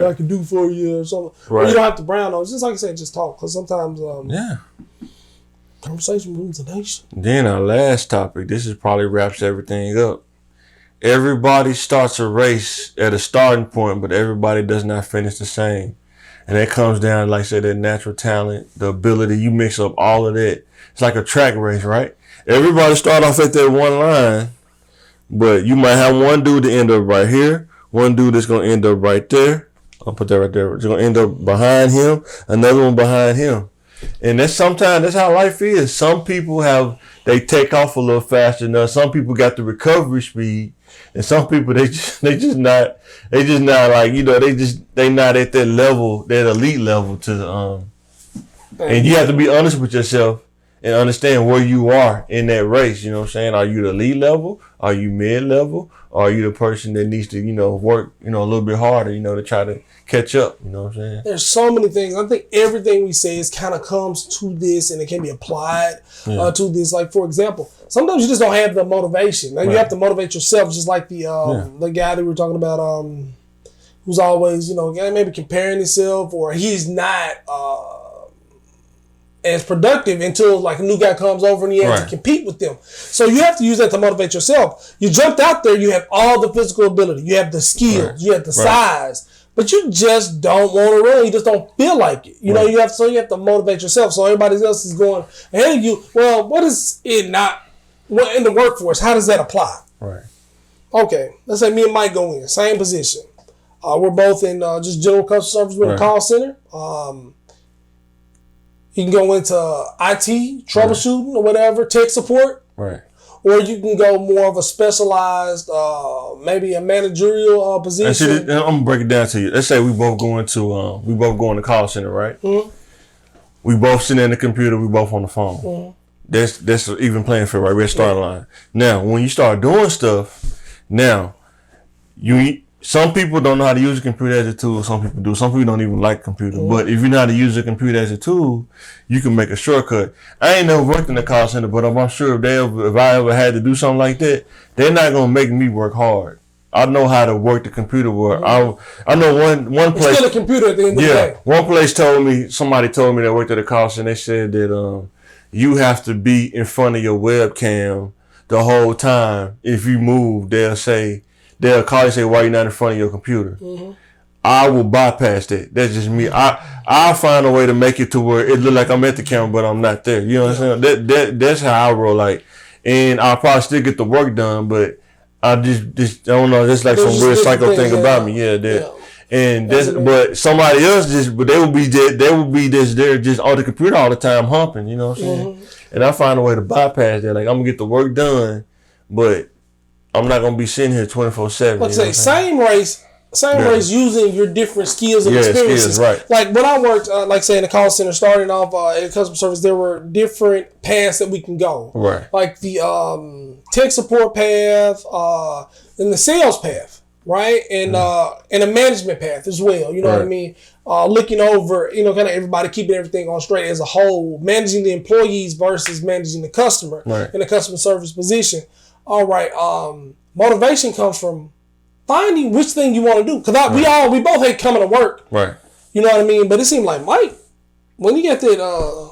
I can do for you or something. Right. Or you don't have to brown nose. Just like I said, just talk. Because sometimes conversation moves the nation. Then our last topic, this is probably wraps everything up. Everybody starts a race at a starting point, but everybody does not finish the same. And that comes down, like I said, that natural talent, the ability, you mix up all of that. It's like a track race, right? Everybody start off at that one line, but you might have one dude to end up right here, one dude that's going to end up right there. I'll put that right there. It's going to end up behind him, another one behind him. And that's how life is. Some people they take off a little faster than others. Some people got the recovery speed, and some people they just not like, they not at that level, that elite level to and you have to be honest with yourself and understand where you are in that race. You know what I'm saying? Are you the elite level? Are you mid level? Or are you the person that needs to, work, a little bit harder, to try to catch up? You know what I'm saying? There's so many things. I think everything we say kind of comes to this, and it can be applied to this. Like, for example, sometimes you just don't have the motivation. Like, you have to motivate yourself, just like the guy that we were talking about, who's always, maybe comparing himself, or he's not as productive until like a new guy comes over and he has to compete with them. So you have to use that to motivate yourself. You jumped out there, you have all the physical ability, you have the skills, you have the size, but you just don't want to run. You just don't feel like it. You know, you have to motivate yourself. So everybody else is going ahead of you. Well, what is it not? What in the workforce? How does that apply? Right. Okay, let's say me and Mike go in same position. We're both in just general customer service with a call center. You can go into IT, troubleshooting or whatever, tech support. Right. Or you can go more of a specialized, maybe a managerial position. I'm going to break it down to you. Let's say we both go into call center, right? Mm-hmm. We both sitting in the computer, we both on the phone. Mm-hmm. That's even playing field, right? We're at starting line. Now, when you start doing stuff, some people don't know how to use a computer as a tool. Some people do. Some people don't even like computers. Mm-hmm. But if you know how to use a computer as a tool, you can make a shortcut. I ain't never worked in a call center, but I'm sure if I ever had to do something like that, they're not gonna make me work hard. I know how to work the computer. I know one place. It's still a computer at the end of the day. One place somebody told me that worked at a call center. They said that you have to be in front of your webcam the whole time. If you move, they'll call you and say, why you not in front of your computer? Mm-hmm. I will bypass that. That's just me. I'll find a way to make it to where it look like I'm at the camera, but I'm not there. You know what I'm saying? That's how I roll. Like, and I'll probably still get the work done, but I just I don't know. That's like some weird psycho thing about me. And but somebody else they will be just there just on the computer all the time humping. You know what I'm saying? Mm-hmm. And I find a way to bypass that. Like, I'm gonna get the work done, but I'm not gonna be sitting here 24/7. Let's say same race using your different skills and experiences. Skills, right. Like when I worked, like say in the call center, starting off in customer service, there were different paths that we can go. Right. Like the tech support path, and the sales path, right, and a management path as well. You know what I mean? Looking over, kind of everybody, keeping everything on straight as a whole, managing the employees versus managing the customer in a customer service position. All right. Motivation comes from finding which thing you want to do. Because we both hate coming to work. Right. You know what I mean? But it seemed like Mike, when he got that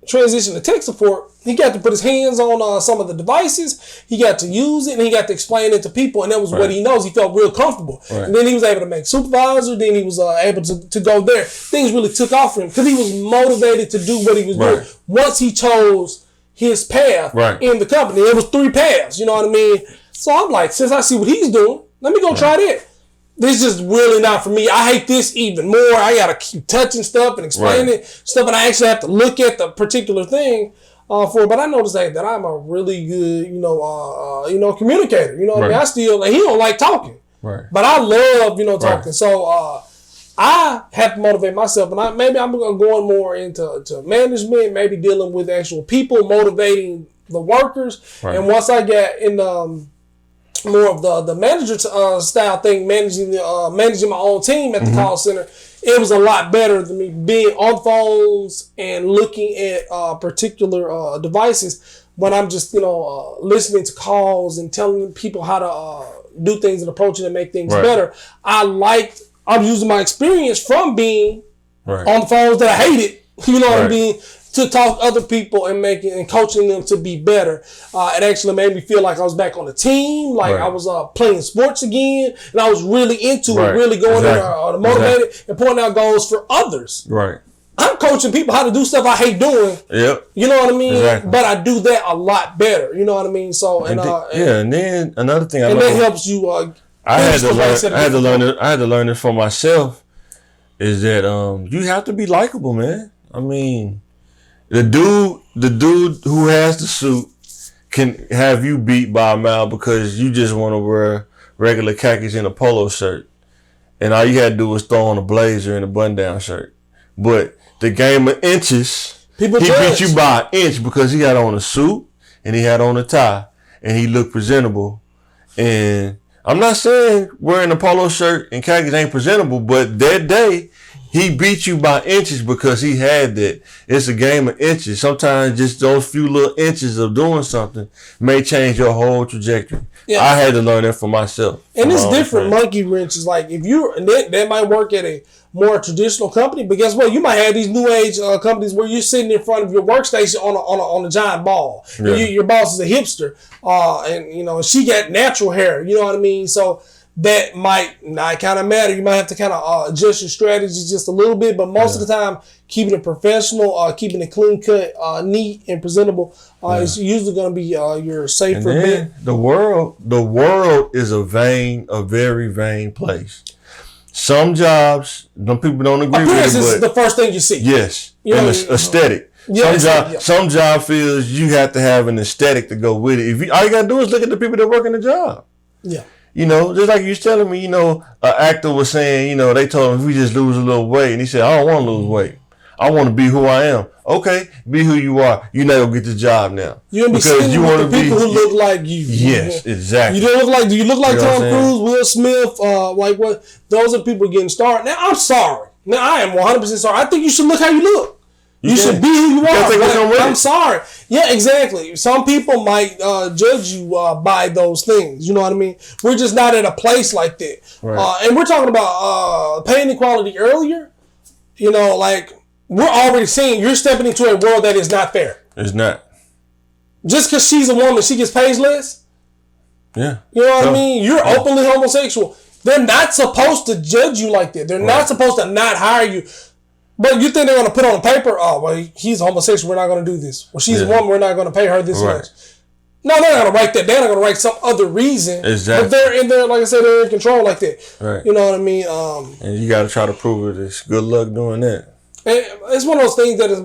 transition to tech support, he got to put his hands on some of the devices. He got to use it, and he got to explain it to people. And that was what he knows. He felt real comfortable. Right. And then he was able to make supervisor. Then he was able to go there. Things really took off for him because he was motivated to do what he was doing. Once he chose his path in the company. It was 3 paths, you know what I mean? So I'm like, since I see what he's doing, let me go try that. This is really not for me. I hate this even more. I got to keep touching stuff and explaining stuff, and I actually have to look at the particular thing for it. But I noticed that I'm a really good, communicator. You know what I mean? I still, he don't like talking. Right. But I love, talking. Right. So, I have to motivate myself, and maybe I'm going more into management, maybe dealing with actual people, motivating the workers. Right. And once I get in more of the manager style thing, managing my own team at the call center, it was a lot better than me being on phones and looking at particular devices when I'm just listening to calls and telling people how to do things and approach it and make things better. I liked I'm using my experience from being Right. on the phones that I hated. You know what I Right. mean? To talk to other people and coaching them to be better. It actually made me feel like I was back on the team, like Right. I was playing sports again, and I was really into Right. it, really going Exactly. in motivated and pointing out goals for others. Right. I'm coaching people how to do stuff I hate doing. Yep. You know what I mean? Exactly. But I do that a lot better. You know what I mean? So and And then another thing and that helps you. I had to finish learn. the I had to learn this for myself. Is that you have to be likable, man. I mean, the dude who has the suit can have you beat by a mile because you just want to wear regular khakis and a polo shirt, and all you had to do was throw on a blazer and a button-down shirt. But the game of inches, People he judge. beat you by an inch because he had on a suit and he had on a tie and he looked presentable. And I'm not saying wearing a polo shirt and khakis ain't presentable, but that day he beat you by inches because he had that. It's a game of inches. Sometimes just those few little inches of doing something may change your whole trajectory. Yeah. I had to learn that for myself. And it's from my own different friends. monkey wrenches. Like if you and that might work at a more traditional company, but guess what? You might have these new age companies where you're sitting in front of your workstation on a giant ball. Yeah. And your boss is a hipster, and you know she got natural hair. You know what I mean? So that might not kind of matter. You might have to kind of adjust your strategy just a little bit, but most of the time, keeping it professional, keeping it clean cut, neat and presentable is usually going to be your safer And bet. then the world is a very vain place. Some jobs, some people don't agree Appearance with is it, the but first thing you see. yes, You and know, aesthetic. Yeah, Some job feels you have to have an aesthetic to go with it. If you, all you gotta do is look at the people that work in the job. Yeah. You know, just like you was telling me, an actor was saying, they told him if we just lose a little weight, and he said, I don't want to lose weight. I want to be who I am. Okay, be who you are. You're not gonna get the job now. You're gonna be sitting with the people who look like you. Yes, exactly. You don't look like. Do you look like You know Tom what I'm Cruise, Will Smith? Like what? Those are people getting started. Now I'm sorry. Now I am 100% sorry. I think you should look how you look. You should be who you are. take it somewhere. I'm sorry. Yeah, exactly. Some people might judge you by those things. You know what I mean? We're just not at a place like that. Right. And we're talking about pay inequality earlier. Like we're already seeing you're stepping into a world that is not fair. It's not. Just because she's a woman, she gets paid less. Yeah. You know what I mean? You're openly homosexual. They're not supposed to judge you like that. They're not supposed to not hire you. But you think they're going to put on paper, oh, well, he's homosexual, we're not going to do this. Well, she's a woman, we're not going to pay her this much. No, they're not going to write that. They're not going to write some other reason. Exactly. But they're in there, like I said, they're in control like that. Right. You know what I mean? And you got to try to prove it. It's good luck doing that. And it's one of those things that is,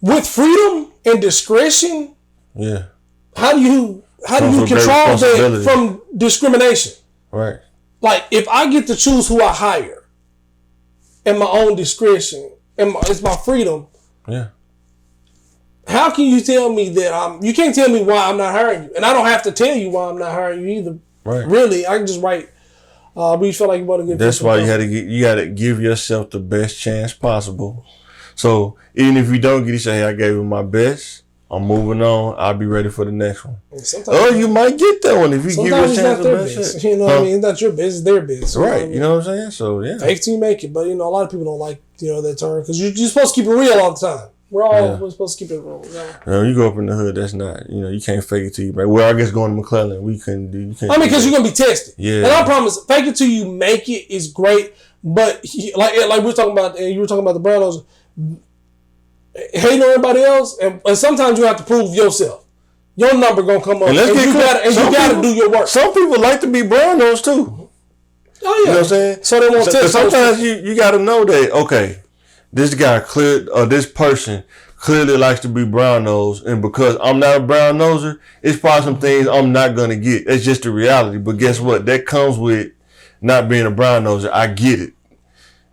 with freedom and discretion, Yeah. how do you Comes with great control that responsibility. from discrimination? Right. Like, if I get to choose who I hire at my own discretion, and it's my freedom, Yeah. how can you tell me that you can't tell me why I'm not hiring you? And I don't have to tell you why I'm not hiring you either. Right. Really, I can just write, we feel like you want to get That's why you got to give yourself the best chance possible. So even if you don't get it, say, hey, I gave it my best. I'm moving on. I'll be ready for the next one. Sometimes, You might get that one if you give your sometimes it's chance not the their best. best. shot. You know what I mean? It's not your business, it's their business. Right. You know what I'm saying? So yeah. Fake till you make it. But a lot of people don't like that term because you're supposed to keep it real all the time. We're supposed to keep it real. You go up in the hood, that's not, you can't fake it till you make it. Well, I guess going to McClellan, we couldn't do, you can't. Because you're going to be tested. Yeah. And I promise, fake it till you make it is great. But like we were talking about, and you were talking about the Browns, hating on everybody else, and sometimes you have to prove yourself. Your number going to come up. And let's get you clear. got to do your work. Some people like to be brown nose too. Oh, yeah. You know what I'm saying? So they won't test. Sometimes you got to know that, okay, this guy this person clearly likes to be brown nose, and because I'm not a brown noser, it's probably some things I'm not going to get. It's just the reality. But guess what? That comes with not being a brown noser. I get it.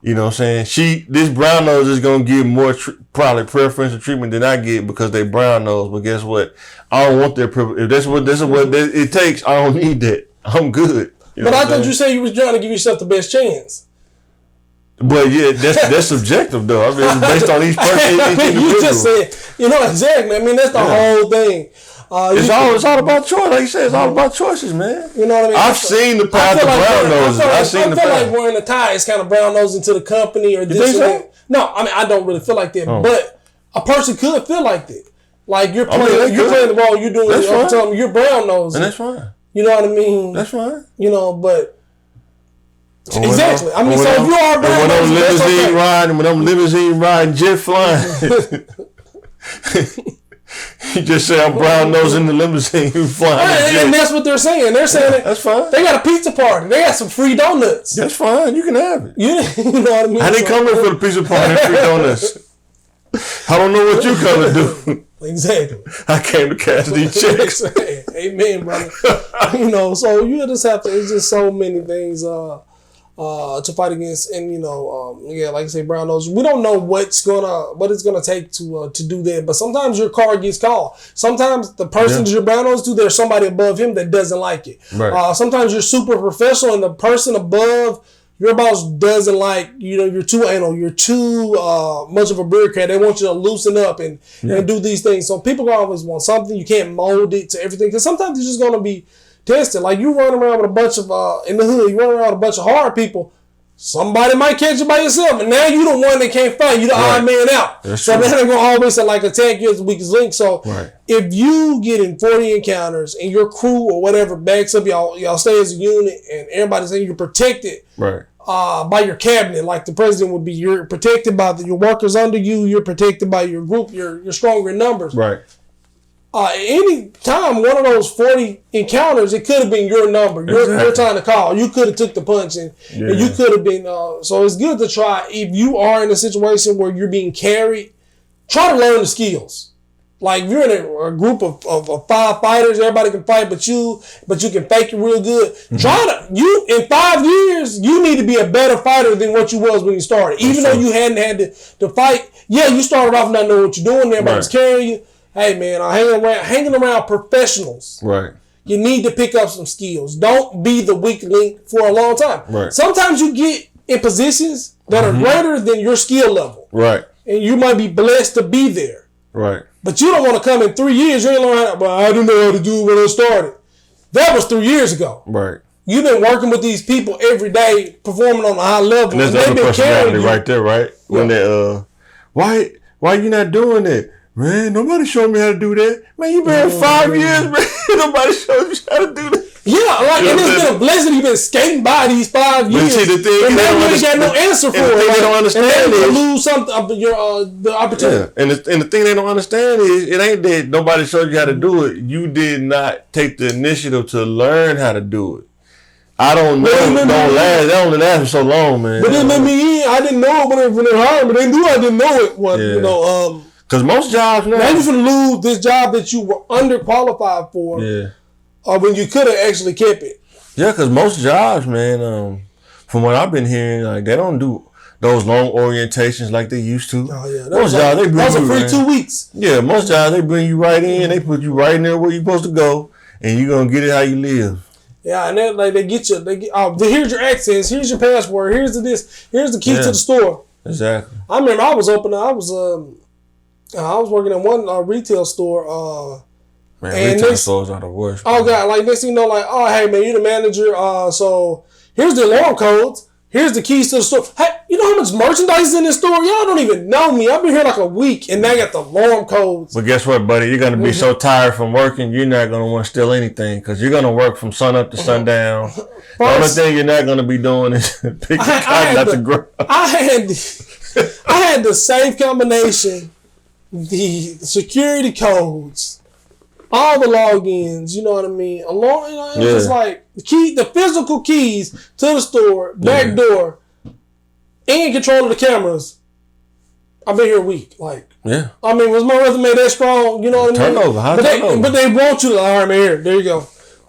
You know what I'm saying? This brown nose is going to get more probably preferential treatment than I get because they brown nose. But guess what? I don't want their privilege. If this is what it takes, I don't need that. I'm good. But I thought you said you was trying to give yourself the best chance. But yeah, that's subjective though. I mean, it's based on each person. Each You just said, exactly. I mean, that's the whole thing. It's all about choice. Like you said, it's all about choices, man. You know what I mean? I've seen the path of brown noses. I feel like wearing a tie is kind of brown nosing to the company or this. So? No, I mean I don't really feel like that, but a person could feel like that. Like you're playing the role, you're doing it all the time. You're brown nosing, and that's fine. You know what I mean? That's fine. You know, but. Exactly. I mean, so if you are brown nosing, that's okay. When I'm limousine riding, jet flying. You just say I'm brown nosing the limousine flying. And that's what they're saying. They're saying that's fine. They got a pizza party. They got some free donuts. That's fine. You can have it. You know what I mean? I didn't come here for the pizza party and free donuts. I don't know what you come to do. Exactly. I came to cash these checks. Amen, brother. You know, so you just have to. It's just so many things to fight against, and like I say, brown nose. We don't know what it's gonna take to do that. But sometimes your car gets called. Sometimes the person that you're brown nose to, there's somebody above him that doesn't like it. Right. Sometimes you're super professional, and the person above your boss doesn't like, you're too anal, you're too much of a bureaucrat. They want you to loosen up and do these things. So people always want something. You can't mold it to everything because sometimes it's just going to be tested. Like you run around with a bunch of, in the hood, you run around with a bunch of hard people. Somebody might catch you by yourself, and now you the one that can't fight. You the odd man out. That's so true. they're going to always attack you as the weakest link. So if you get in 40 encounters and your crew or whatever backs up, y'all stay as a unit, and everybody's saying you're protected. Right. By your cabinet, like the president would be. You're protected by your workers under you. You're protected by your group. You're stronger in numbers. Right. Any time one of those 40 encounters, it could have been your number. Your time to call. You could have took the punch and you could have been. So it's good to try. If you are in a situation where you're being carried, try to learn the skills. Like if you're in a group of 5 fighters, everybody can fight, but you can fake it real good. In 5 years, you need to be a better fighter than what you was when you started. Even though you hadn't had to fight, you started off not knowing what you're doing. Everybody's carrying you. Hey man, hanging around professionals. Right. You need to pick up some skills. Don't be the weak link for a long time. Right. Sometimes you get in positions that are greater than your skill level. Right. And you might be blessed to be there. Right. But you don't want to come in 3 years. You ain't learn how. But I didn't know how to do it when I started. That was 3 years ago. Right. You've been working with these people every day, performing on a high level. And there's other personality right there, right? When they why you not doing it? Man, nobody showed me how to do that. Man, you been here 5 years, man. Nobody showed you how to do that. Yeah, and it's been a blessing. You've been skating by these 5 years. See, the thing and now you ain't got no answer for it. The thing they don't understand is you lose something, the opportunity. Yeah. And the thing they don't understand is it ain't that nobody showed you how to do it. You did not take the initiative to learn how to do it. I don't know. That only lasts for so long, man. But they let me in. I didn't know it when they hired me. They knew I didn't know it. Because most jobs now you're going to lose this job that you were underqualified for. Yeah. Or when you could have actually kept it. Yeah, because most jobs, man, from what I've been hearing, like they don't do those long orientations like they used to. Oh yeah, most jobs they bring you. That was a free 2 weeks. Yeah, most jobs they bring you right in. They put you right in there where you're supposed to go, and you're gonna get it how you live. Yeah, and then they get you. Here's your access. Here's your password. Here's the key to the store. Exactly. I remember I was working in one retail store. Man, retail stores are the worst. Oh God! Like next thing you know, hey man, you're the manager. So here's the alarm codes. Here's the keys to the store. Hey, you know how much merchandise is in this store? Y'all don't even know me. I've been here like a week, and now I got the alarm codes. But guess what, buddy? You're gonna be so tired from working, you're not gonna want to steal anything because you're gonna work from sun up to sundown. The only thing you're not gonna be doing is picking cotton out the ground. I had the safe combination, the security codes, all the logins, you know what I mean? It's like the physical keys to the store, back door, and control of the cameras. I've been here a week. I mean, was my resume that strong? You know what I mean? High turnover. But they want you to hire me here. There you go.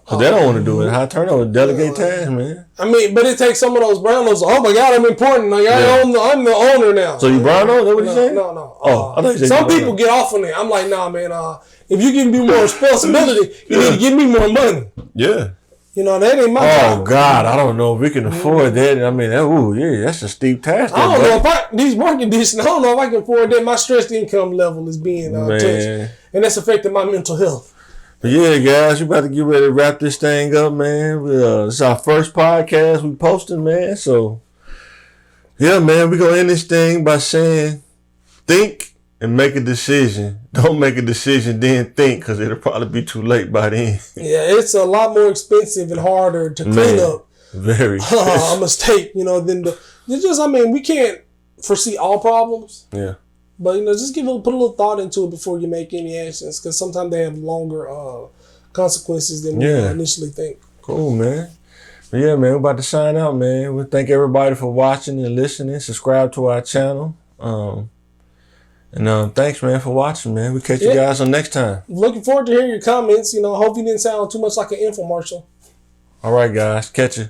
But they don't want to do it. High turnover, delegate tasks, man. I mean, but it takes some of those brown nose. Oh my God, I'm important. Like I'm the owner now. So you brown nose? Is that what you saying? No. Oh, I thought you said some people get off on it. I'm like, nah, man. If you give me more responsibility, you need to give me more money. Yeah. You know, that ain't my job. Oh God, I don't know if we can afford that. I mean, that's a steep task. I don't know if these work conditions. I don't know if I can afford that. My stress income level is being 10, and that's affecting my mental health. But yeah, guys, we about to get ready to wrap this thing up, man. This is our first podcast we posting, man. So, yeah, man, we gonna end this thing by saying, think and make a decision. Don't make a decision, then think, because it'll probably be too late by then. Yeah, it's a lot more expensive and harder to clean up Very. a mistake, than we can't foresee all problems. Yeah. But, just put a little thought into it before you make any actions, because sometimes they have longer consequences than we initially think. Cool, man. But yeah, man, we're about to sign out, man. We thank everybody for watching and listening. Subscribe to our channel. Thanks, man, for watching, man. We'll catch you guys on next time. Looking forward to hearing your comments. Hope you didn't sound too much like an infomercial. All right, guys. Catch you.